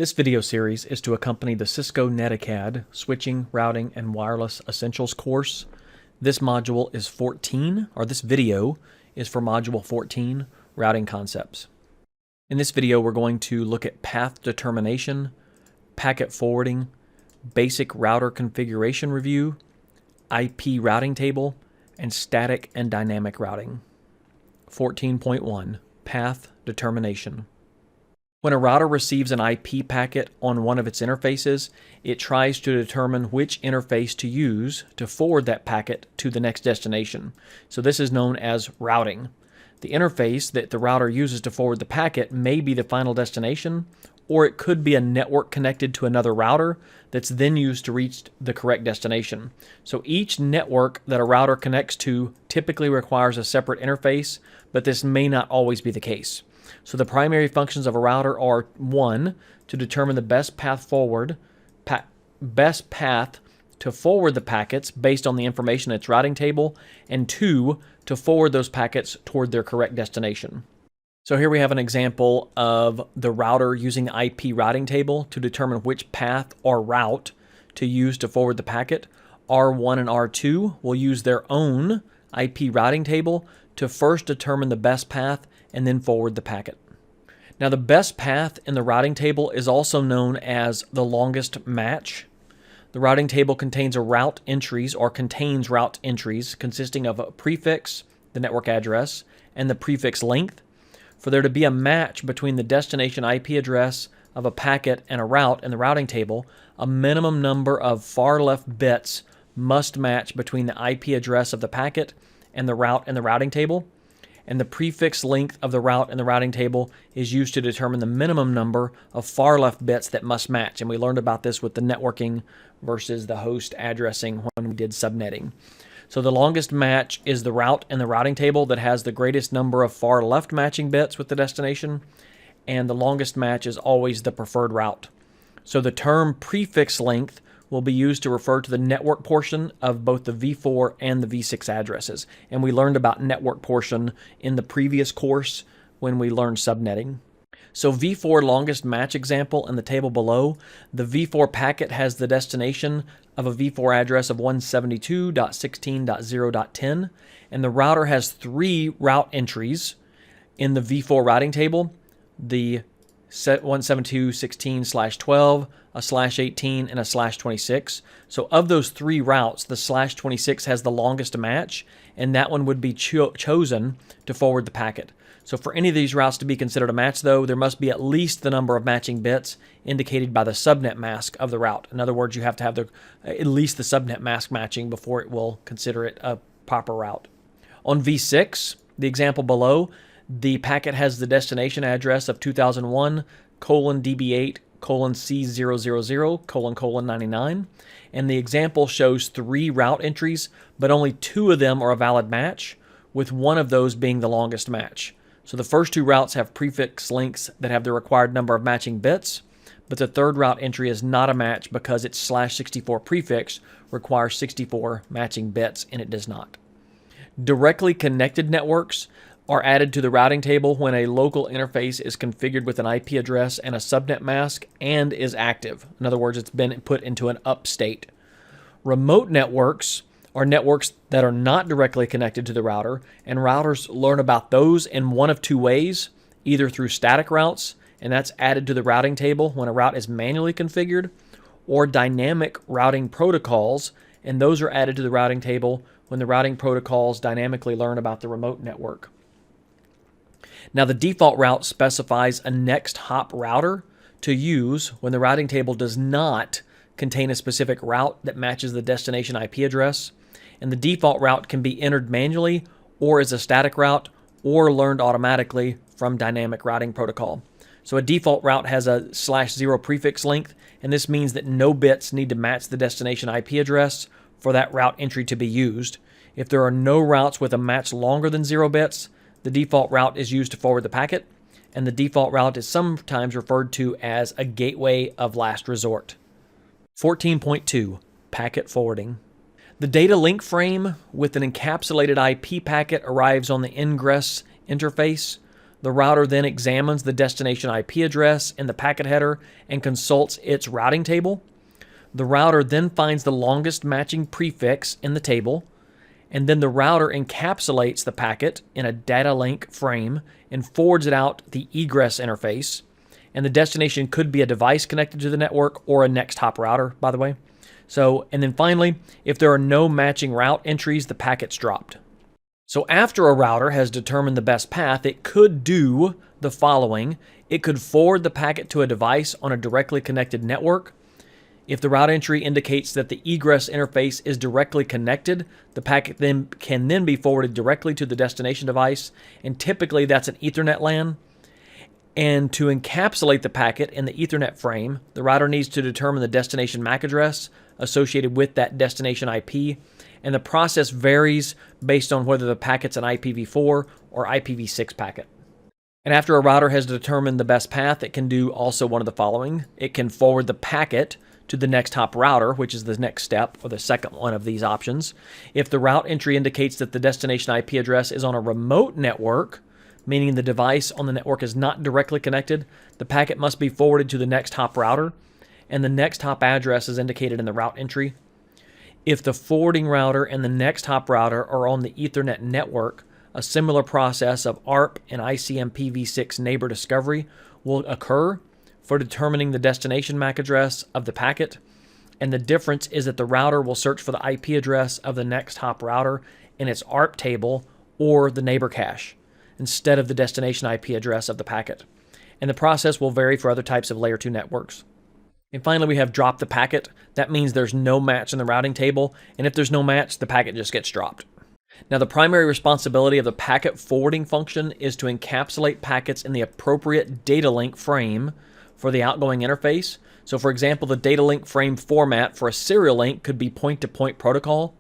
This video series is to accompany the Cisco Netacad Switching, Routing, and Wireless Essentials course. This module is 14, or this video is for module 14, Routing Concepts. In this video, we're going to look at path determination, packet forwarding, basic router configuration review, IP routing table, and static and dynamic routing. 14.1, Path Determination. When a router receives an IP packet on one of its interfaces, it tries to determine which interface to use to forward that packet to the next destination. So this is known as routing. The interface that the router uses to forward the packet may be the final destination, or it could be a network connected to another router that's then used to reach the correct destination. So each network that a router connects to typically requires a separate interface, but this may not always be the case. So the primary functions of a router are: 1, to determine the best path to forward the packets based on the information in its routing table, and 2, to forward those packets toward their correct destination. So here we have an example of the router using the IP routing table to determine which path or route to use to forward the packet. R1 and R2 will use their own IP routing table to first determine the best path and then forward the packet. Now, the best path in the routing table is also known as the longest match. The routing table contains route entries consisting of a prefix, the network address, and the prefix length. For there to be a match between the destination IP address of a packet and a route in the routing table, a minimum number of far left bits must match between the IP address of the packet and the route in the routing table. And the prefix length of the route in the routing table is used to determine the minimum number of far left bits that must match. And we learned about this with the networking versus the host addressing when we did subnetting. So the longest match is the route in the routing table that has the greatest number of far left matching bits with the destination, and the longest match is always the preferred route. So the term prefix length will be used to refer to the network portion of both the v4 and the v6 addresses. And we learned about network portion in the previous course when we learned subnetting. So v4 longest match example in the table below, the v4 packet has the destination of a v4 address of 172.16.0.10, and the router has 3 route entries in the v4 routing table: the 172.16/12, a /18, and a /26. So of those 3 routes, the /26 has the longest match, and that one would be chosen to forward the packet. So for any of these routes to be considered a match, though, there must be at least the number of matching bits indicated by the subnet mask of the route. In other words, you have to have at least the subnet mask matching before it will consider it a proper route. On v6, the example below, the packet has the destination address of 2001:db8:C000::99, and the example shows 3 route entries, but only 2 of them are a valid match, with one of those being the longest match. So the first 2 routes have prefix lengths that have the required number of matching bits, but the third route entry is not a match because its /64 prefix requires 64 matching bits, and it does not. Directly connected networks are added to the routing table when a local interface is configured with an IP address and a subnet mask and is active. In other words, it's been put into an up state. Remote networks are networks that are not directly connected to the router, and routers learn about those in one of 2 ways, either through static routes, and that's added to the routing table when a route is manually configured, or dynamic routing protocols, and those are added to the routing table when the routing protocols dynamically learn about the remote network. Now, the default route specifies a next hop router to use when the routing table does not contain a specific route that matches the destination IP address, and the default route can be entered manually or as a static route or learned automatically from dynamic routing protocol. So a default route has a /0 prefix length, and this means that no bits need to match the destination IP address for that route entry to be used. If there are no routes with a match longer than 0 bits, the default route is used to forward the packet, and the default route is sometimes referred to as a gateway of last resort. 14.2, Packet Forwarding. The data link frame with an encapsulated IP packet arrives on the ingress interface. The router then examines the destination IP address in the packet header and consults its routing table. The router then finds the longest matching prefix in the table, and then the router encapsulates the packet in a data link frame and forwards it out the egress interface. And the destination could be a device connected to the network or a next hop router, by the way. And then finally, if there are no matching route entries, the packet's dropped. So after a router has determined the best path, it could do the following. It could forward the packet to a device on a directly connected network. If the route entry indicates that the egress interface is directly connected, the packet can then be forwarded directly to the destination device, and typically that's an Ethernet LAN. And to encapsulate the packet in the Ethernet frame, the router needs to determine the destination MAC address associated with that destination IP, and the process varies based on whether the packet's an IPv4 or IPv6 packet. And after a router has determined the best path, it can do also one of the following. It can forward the packet to the next hop router, which is the next step, or the second one of these options. If the route entry indicates that the destination IP address is on a remote network, meaning the device on the network is not directly connected, the packet must be forwarded to the next hop router, and the next hop address is indicated in the route entry. If the forwarding router and the next hop router are on the Ethernet network, a similar process of ARP and ICMPv6 neighbor discovery will occur for determining the destination MAC address of the packet, and the difference is that the router will search for the IP address of the next hop router in its ARP table or the neighbor cache instead of the destination IP address of the packet. And the process will vary for other types of layer 2 networks. And finally, we have drop the packet. That means there's no match in the routing table, and if there's no match, the packet just gets dropped. Now, the primary responsibility of the packet forwarding function is to encapsulate packets in the appropriate data link frame for the outgoing interface. So, for example, the data link frame format for a serial link could be point-to-point protocol,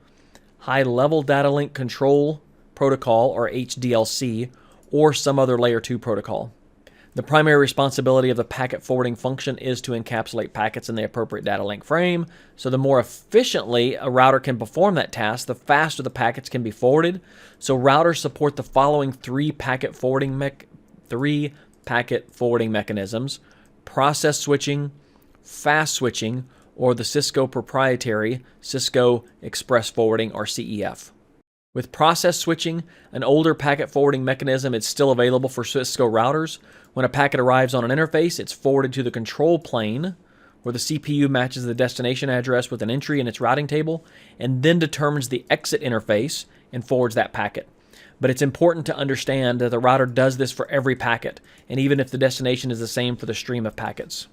high-level data link control protocol, or HDLC, or some other layer 2 protocol. The primary responsibility of the packet forwarding function is to encapsulate packets in the appropriate data link frame. So the more efficiently a router can perform that task, the faster the packets can be forwarded. So routers support the following three packet forwarding mechanisms: process switching, fast switching, or the Cisco proprietary Cisco Express Forwarding, or CEF. With process switching, an older packet forwarding mechanism is still available for Cisco routers. When a packet arrives on an interface, it's forwarded to the control plane, where the CPU matches the destination address with an entry in its routing table, and then determines the exit interface and forwards that packet. But it's important to understand that the router does this for every packet, and even if the destination is the same for the stream of packets.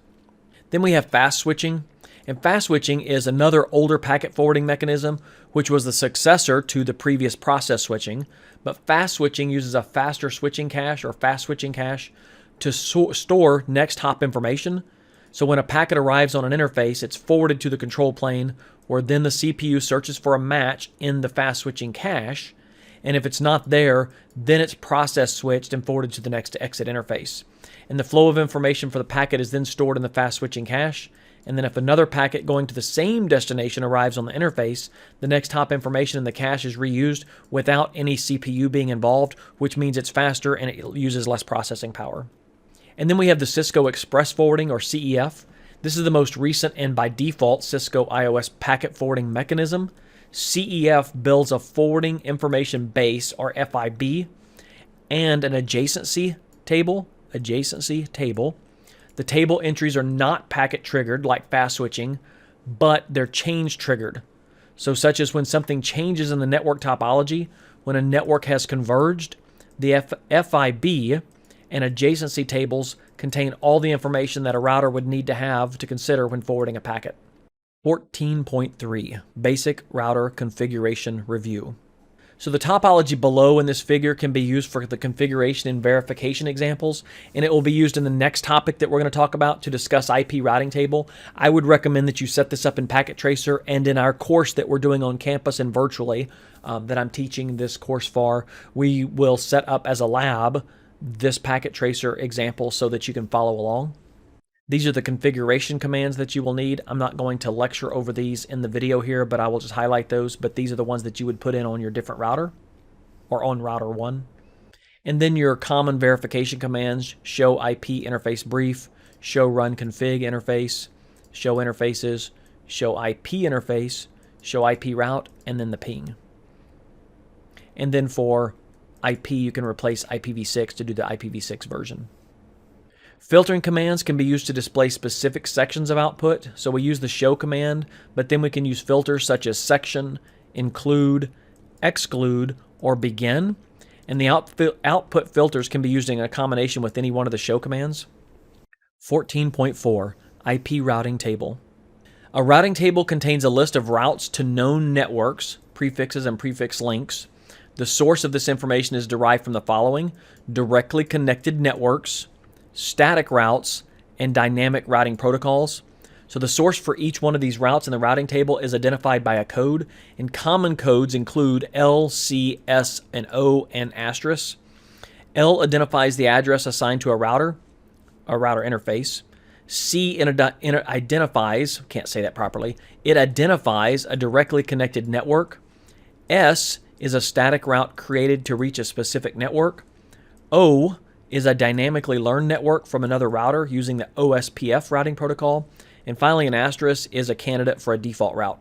Then we have fast switching. And fast switching is another older packet forwarding mechanism, which was the successor to the previous process switching. But fast switching uses a faster switching cache, or fast switching cache, to store next hop information. So when a packet arrives on an interface, it's forwarded to the control plane, where then the CPU searches for a match in the fast switching cache. And if it's not there, then it's process switched and forwarded to the next exit interface. And the flow of information for the packet is then stored in the fast switching cache. And then if another packet going to the same destination arrives on the interface, the next hop information in the cache is reused without any CPU being involved, which means it's faster and it uses less processing power. And then we have the Cisco Express Forwarding, or CEF. This is the most recent and by default Cisco IOS packet forwarding mechanism. CEF builds a forwarding information base, or FIB, and an adjacency table. The table entries are not packet triggered like fast switching, but they're change triggered. So such as when something changes in the network topology, when a network has converged, the FIB and adjacency tables contain all the information that a router would need to have to consider when forwarding a packet. 14.3 Basic Router Configuration Review. So the topology below in this figure can be used for the configuration and verification examples, and it will be used in the next topic that we're going to talk about to discuss IP routing table. I would recommend that you set this up in Packet Tracer and in our course that we're doing on campus and virtually that I'm teaching this course for. We will set up as a lab this Packet Tracer example so that you can follow along. These are the configuration commands that you will need. I'm not going to lecture over these in the video here, but I will just highlight those. But these are the ones that you would put in on your different router or on router 1. And then your common verification commands: show IP interface brief, show run config interface, show interfaces, show IP interface, show IP route, and then the ping. And then for IP, you can replace IPv6 to do the IPv6 version. Filtering commands can be used to display specific sections of output. So we use the show command, but then we can use filters such as section, include, exclude, or begin. And the output filters can be used in a combination with any one of the show commands. 14.4 IP routing table. A routing table contains a list of routes to known networks, prefixes and prefix links. The source of this information is derived from the following: directly connected networks, static routes, and dynamic routing protocols. So the source for each one of these routes in the routing table is identified by a code, and common codes include L, C, S, and O, and asterisk. L identifies the address assigned to a router interface. C identifies, can't say that properly, it identifies a directly connected network. S is a static route created to reach a specific network. O is a dynamically learned network from another router using the OSPF routing protocol. And finally, an asterisk is a candidate for a default route.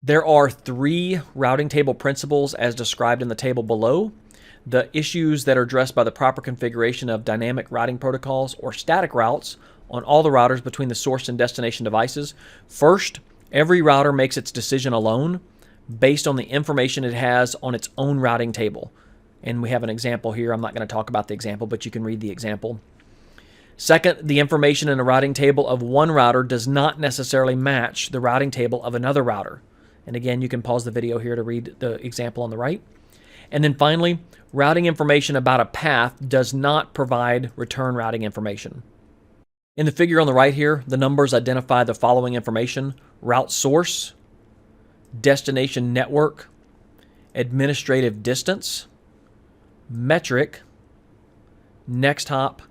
There are 3 routing table principles as described in the table below. The issues that are addressed by the proper configuration of dynamic routing protocols or static routes on all the routers between the source and destination devices. First, every router makes its decision alone based on the information it has on its own routing table. And we have an example here. I'm not going to talk about the example, but you can read the example. Second, the information in a routing table of one router does not necessarily match the routing table of another router. And again, you can pause the video here to read the example on the right. And then finally, routing information about a path does not provide return routing information. In the figure on the right here, the numbers identify the following information: route source, destination network, administrative distance, metric, next hop,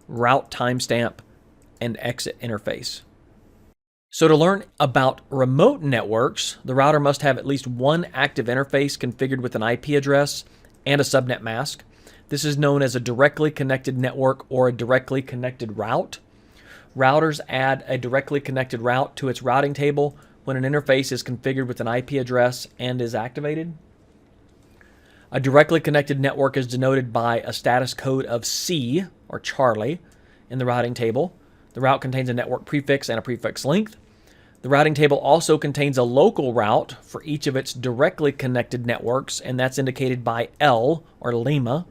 route timestamp, and exit interface. So to learn about remote networks, the router must have at least one active interface configured with an IP address and a subnet mask. This is known as a directly connected network or a directly connected route. Routers add a directly connected route to its routing table when an interface is configured with an IP address and is activated. A directly connected network is denoted by a status code of C, or Charlie, in the routing table. The route contains a network prefix and a prefix length. The routing table also contains a local route for each of its directly connected networks, and that's indicated by L, or Lima.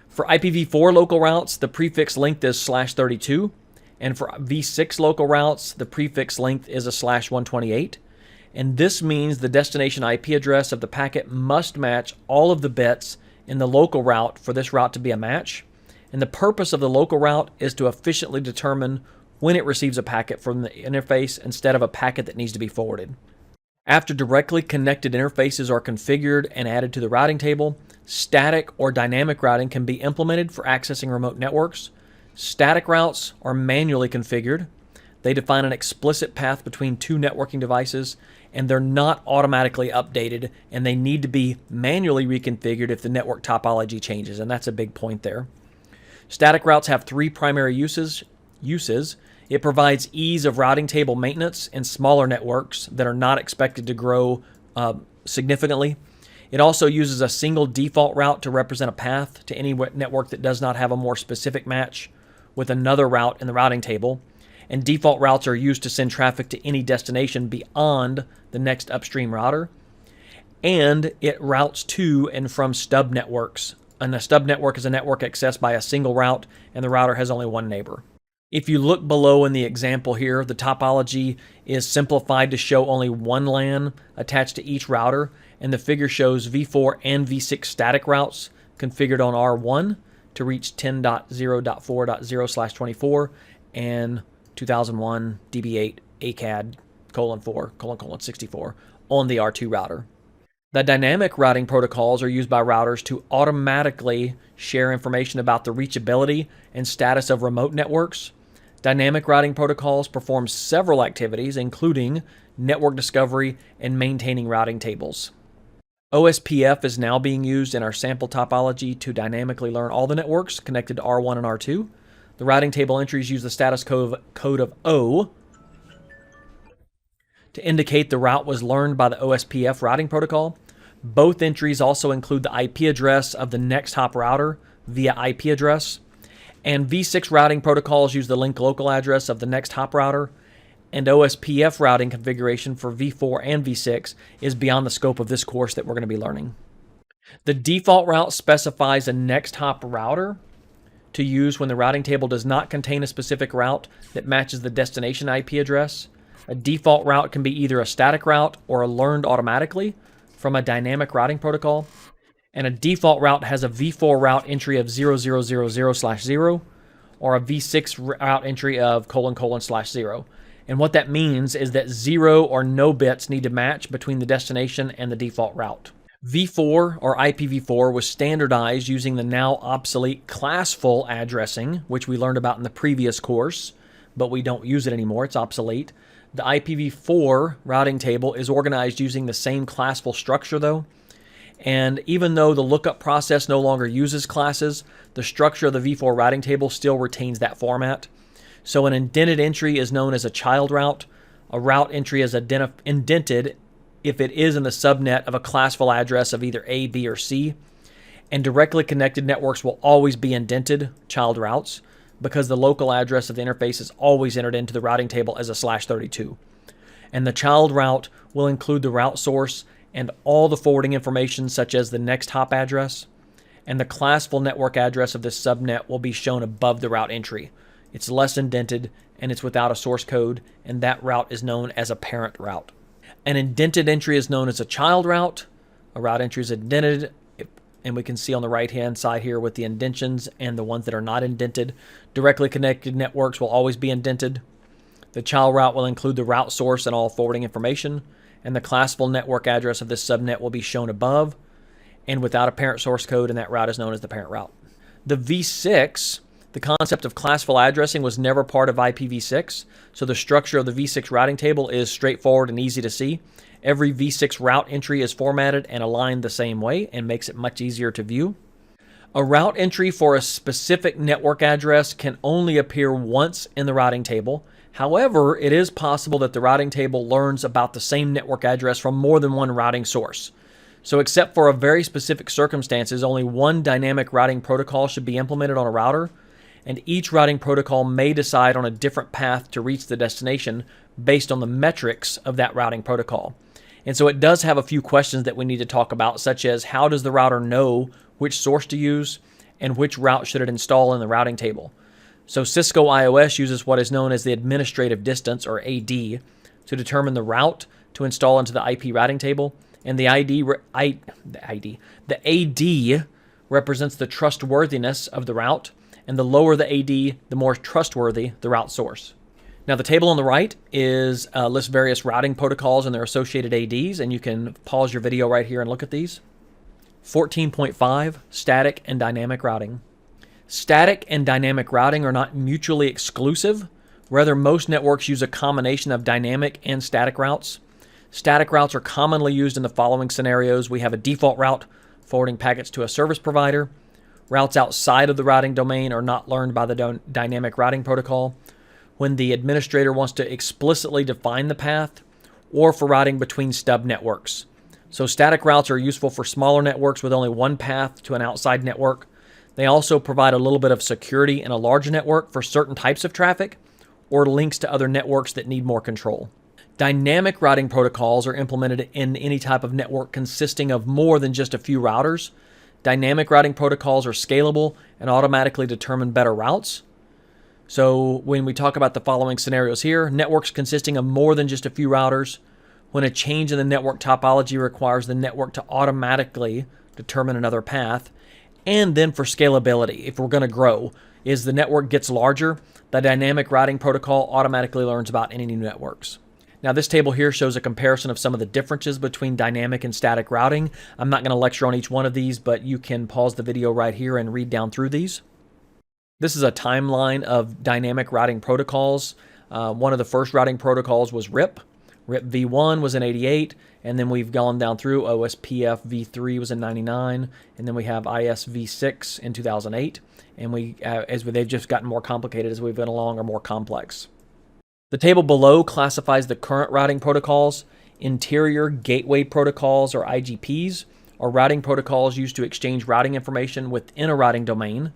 For IPv4 local routes, the prefix length is /32, and for v6 local routes, the prefix length is a /128. And this means the destination IP address of the packet must match all of the bits in the local route for this route to be a match. And the purpose of the local route is to efficiently determine when it receives a packet from the interface instead of a packet that needs to be forwarded. After directly connected interfaces are configured and added to the routing table, static or dynamic routing can be implemented for accessing remote networks. Static routes are manually configured. They define an explicit path between two networking devices, and they're not automatically updated, and they need to be manually reconfigured if the network topology changes, and that's a big point there. Static routes have 3 primary uses. It provides ease of routing table maintenance in smaller networks that are not expected to grow significantly. It also uses a single default route to represent a path to any network that does not have a more specific match with another route in the routing table. And default routes are used to send traffic to any destination beyond the next upstream router. And it routes to and from stub networks. And a stub network is a network accessed by a single route, and the router has only one neighbor. If you look below in the example here, the topology is simplified to show only one LAN attached to each router, and the figure shows v4 and v6 static routes configured on R1 to reach 10.0.4.0/24 and 2001 DB8 ACAD :4:64 on the R2 router. The dynamic routing protocols are used by routers to automatically share information about the reachability and status of remote networks. Dynamic routing protocols perform several activities, including network discovery and maintaining routing tables. OSPF is now being used in our sample topology to dynamically learn all the networks connected to R1 and R2. The routing table entries use the status code of O to indicate the route was learned by the OSPF routing protocol. Both entries also include the IP address of the next hop router via IP address. And V6 routing protocols use the link local address of the next hop router. And OSPF routing configuration for V4 and V6 is beyond the scope of this course that we're going to be learning. The default route specifies a next hop router to use when the routing table does not contain a specific route that matches the destination IP address. A default route can be either a static route or learned automatically from a dynamic routing protocol. And a default route has a V4 route entry of 0000/0 or a V6 route entry of : /0. And what that means is that 0 or no bits need to match between the destination and the default route. V4 or IPv4 was standardized using the now obsolete classful addressing, which we learned about in the previous course, but we don't use it anymore. It's obsolete. The IPv4 routing table is organized using the same classful structure though. And even though the lookup process no longer uses classes, the structure of the V4 routing table still retains that format. So an indented entry is known as a child route. A route entry is indented if it is in the subnet of a classful address of either A, B, or C. And directly connected networks will always be indented child routes because the local address of the interface is always entered into the routing table as a /32. And the child route will include the route source and all the forwarding information such as the next hop address. And the classful network address of this subnet will be shown above the route entry. It's less indented and it's without a source code, and that route is known as a parent route. An indented entry is known as a child route. A route entry is indented, and we can see on the right-hand side here with the indentions and the ones that are not indented. Directly connected networks will always be indented. The child route will include the route source and all forwarding information, and the classful network address of this subnet will be shown above and without a parent source code, and that route is known as the parent route. The V6, the concept of classful addressing was never part of IPv6, so the structure of the V6 routing table is straightforward and easy to see. Every V6 route entry is formatted and aligned the same way and makes it much easier to view. A route entry for a specific network address can only appear once in the routing table. However, it is possible that the routing table learns about the same network address from more than one routing source. So except for a very specific circumstances, only one dynamic routing protocol should be implemented on a router, and each routing protocol may decide on a different path to reach the destination based on the metrics of that routing protocol. And so it does have a few questions that we need to talk about, such as how does the router know which source to use and which route should it install in the routing table. So Cisco IOS uses what is known as the administrative distance, or AD, to determine the route to install into the IP routing table, and the AD represents the trustworthiness of the route, and the lower the AD, the more trustworthy the route source. Now the table on the right lists various routing protocols and their associated ADs, and you can pause your video right here and look at these. 14.5, static and dynamic routing. Static and dynamic routing are not mutually exclusive. Rather, most networks use a combination of dynamic and static routes. Static routes are commonly used in the following scenarios. We have a default route forwarding packets to a service provider. Routes outside of the routing domain are not learned by the dynamic routing protocol. When the administrator wants to explicitly define the path, or for routing between stub networks. So static routes are useful for smaller networks with only one path to an outside network. They also provide a little bit of security in a large network for certain types of traffic or links to other networks that need more control. Dynamic routing protocols are implemented in any type of network consisting of more than just a few routers. Dynamic routing protocols are scalable and automatically determine better routes. So when we talk about the following scenarios here, networks consisting of more than just a few routers, when a change in the network topology requires the network to automatically determine another path, and then for scalability, if we're going to grow, as the network gets larger, the dynamic routing protocol automatically learns about any new networks. Now this table here shows a comparison of some of the differences between dynamic and static routing. I'm not going to lecture on each one of these, but you can pause the video right here and read down through these. This is a timeline of dynamic routing protocols. One of the first routing protocols was RIP. RIP v1 was in '88, And then we've gone down through. OSPF v3 was in 99, and then we have ISv6 in 2008. And they've just gotten more complicated as we've been along, or more complex. The table below classifies the current routing protocols. Interior Gateway Protocols, or IGPs, are routing protocols used to exchange routing information within a routing domain.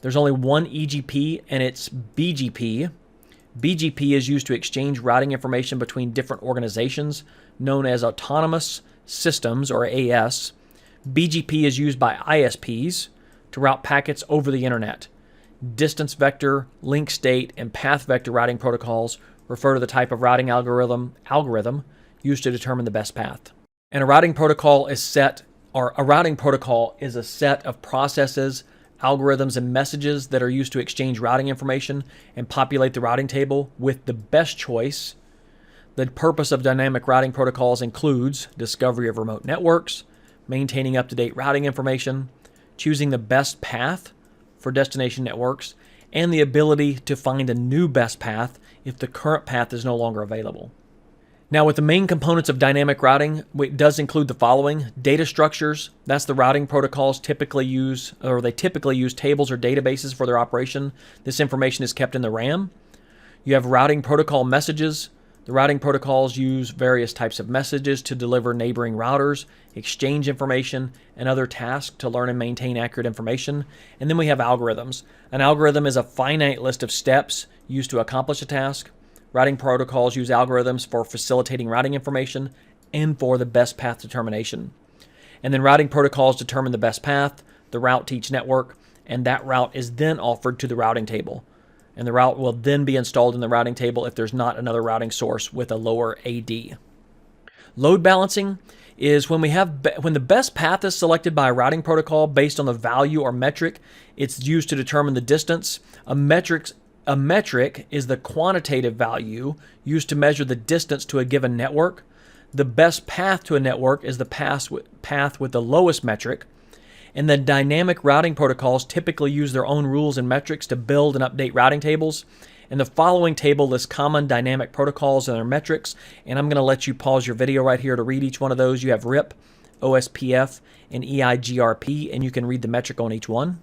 There's only one EGP, and it's BGP. BGP is used to exchange routing information between different organizations, known as Autonomous Systems, or AS. BGP is used by ISPs to route packets over the internet. Distance vector, link state, and path vector routing protocols refer to the type of routing algorithm used to determine the best path. And a routing protocol is a set of processes, algorithms, and messages that are used to exchange routing information and populate the routing table with the best choice. The purpose of dynamic routing protocols includes discovery of remote networks, maintaining up-to-date routing information, choosing the best path for destination networks, and the ability to find a new best path if the current path is no longer available. Now, with the main components of dynamic routing, it does include the following: data structures. That's the routing protocols typically use tables or databases for their operation. This information is kept in the RAM. You have routing protocol messages. The routing protocols use various types of messages to deliver neighboring routers, exchange information, and other tasks to learn and maintain accurate information. And then we have algorithms. An algorithm is a finite list of steps used to accomplish a task. Routing protocols use algorithms for facilitating routing information and for the best path determination. And then routing protocols determine the best path, the route to each network, and that route is then offered to the routing table. And the route will then be installed in the routing table if there's not another routing source with a lower AD. Load balancing is when the best path is selected by a routing protocol based on the value or metric it's used to determine the distance. A metric is the quantitative value used to measure the distance to a given network. The best path to a network is the path with the lowest metric. And the dynamic routing protocols typically use their own rules and metrics to build and update routing tables. And the following table lists common dynamic protocols and their metrics. And I'm going to let you pause your video right here to read each one of those. You have RIP, OSPF, and EIGRP, and you can read the metric on each one.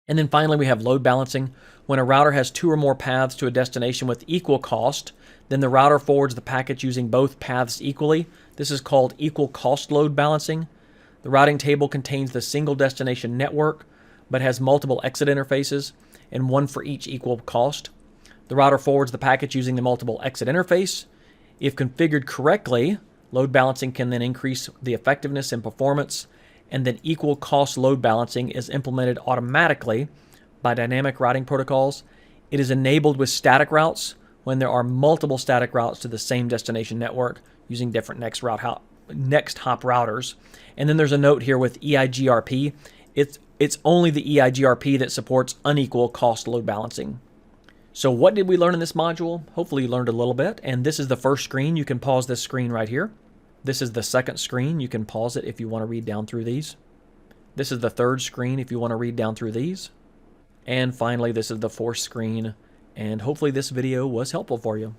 And then finally, we have load balancing. When a router has two or more paths to a destination with equal cost, then the router forwards the packets using both paths equally. This is called equal cost load balancing. The routing table contains the single destination network, but has multiple exit interfaces, and one for each equal cost. The router forwards the packets using the multiple exit interface. If configured correctly, load balancing can then increase the effectiveness and performance, and then equal cost load balancing is implemented automatically by dynamic routing protocols. It is enabled with static routes when there are multiple static routes to the same destination network using different next hop routers. And then there's a note here with EIGRP. It's only the EIGRP that supports unequal cost load balancing. So what did we learn in this module? Hopefully you learned a little bit. And this is the first screen. You can pause this screen right here. This is the second screen. You can pause it if you want to read down through these. This is the third screen if you want to read down through these. And finally, this is the fourth screen. And hopefully this video was helpful for you.